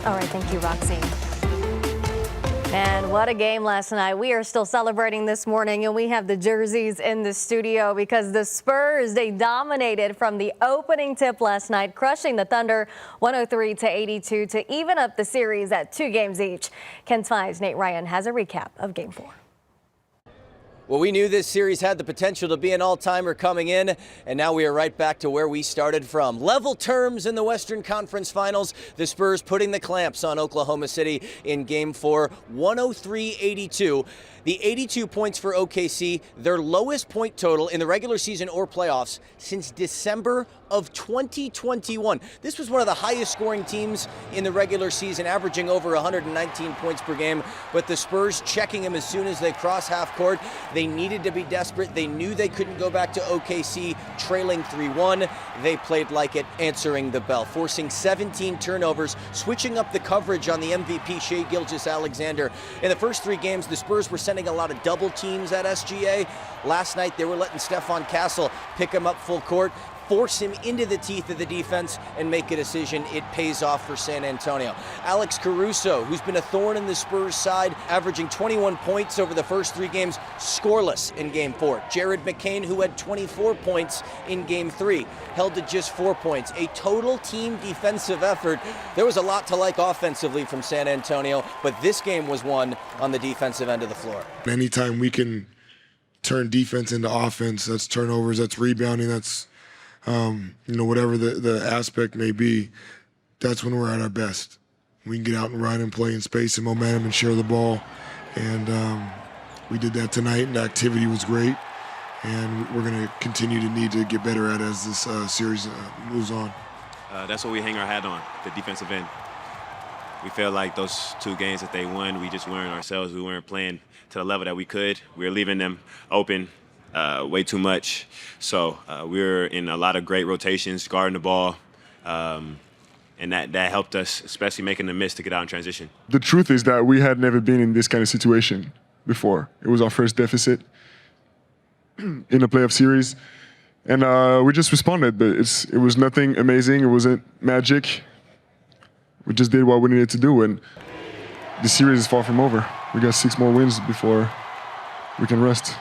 All right, thank you, Roxy. And what a game last night. We are still celebrating this morning, and we have the jerseys in the studio because the Spurs, they dominated from the opening tip last night, crushing the Thunder 103-82 to even up the series at 2 games each. KENS 5's Nate Ryan has a recap of Game 4. Well, we knew this series had the potential to be an all-timer coming in, and now we are right back to where we started from. Level terms in the Western Conference Finals. The Spurs putting the clamps on Oklahoma City in Game 4, 103-82. The 82 points for OKC, their lowest point total in the regular season or playoffs since December of 2021. This was one of the highest scoring teams in the regular season, averaging over 119 points per game, but the Spurs checking them as soon as they cross half court. They needed to be desperate. They knew they couldn't go back to OKC trailing 3-1. They played like it, answering the bell, forcing 17 turnovers, switching up the coverage on the MVP, Shai Gilgeous-Alexander. In the first 3 games, the Spurs were sending a lot of double teams at SGA. Last night, they were letting Stephon Castle pick him up full court, force him into the teeth of the defense, and make a decision. It pays off for San Antonio. Alex Caruso, who's been a thorn in the Spurs side, averaging 21 points over the first 3 games, scoreless in Game 4. Jared McCain, who had 24 points in Game 3, held to just 4 points. A total team defensive effort. There was a lot to like offensively from San Antonio, but this game was won on the defensive end of the floor. Anytime we can turn defense into offense, that's turnovers, that's rebounding, that's whatever the aspect may be, that's when we're at our best. We can get out and run and play in space and momentum and share the ball. And we did that tonight, and the activity was great. And we're going to continue to need to get better at it as this series moves on. That's what we hang our hat on, the defensive end. We feel like those 2 games that they won, we just weren't ourselves. We weren't playing to the level that we could. We were leaving them open way too much. So we were in a lot of great rotations, guarding the ball, and that helped us, especially making the miss to get out in transition. The truth is that we had never been in this kind of situation before. It was our first deficit in a playoff series, and we just responded. But it was nothing amazing. It wasn't magic. We just did what we needed to do, and the series is far from over. We got 6 more wins before we can rest.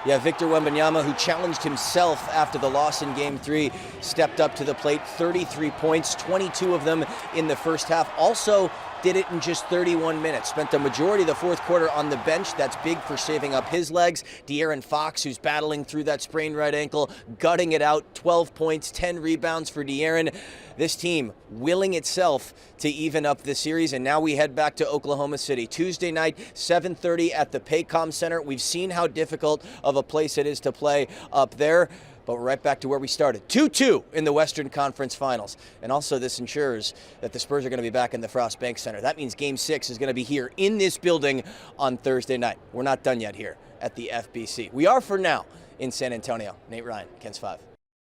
Yeah, Victor Wembanyama, who challenged himself after the loss in Game 3, stepped up to the plate, 33 points, 22 of them in the first half. Also did it in just 31 minutes. Spent the majority of the fourth quarter on the bench. That's big for saving up his legs. De'Aaron Fox, who's battling through that sprained right ankle, gutting it out, 12 points, 10 rebounds for De'Aaron. This team willing itself to even up the series, and now we head back to Oklahoma City. Tuesday night, 7:30 at the Paycom Center. We've seen how difficult of a place it is to play up there, but we're right back to where we started. 2-2 in the Western Conference Finals. And also this ensures that the Spurs are going to be back in the Frost Bank Center. That means Game 6 is going to be here in this building on Thursday night. We're not done yet here at the FBC. We are for now in San Antonio. Nate Ryan, KENS 5.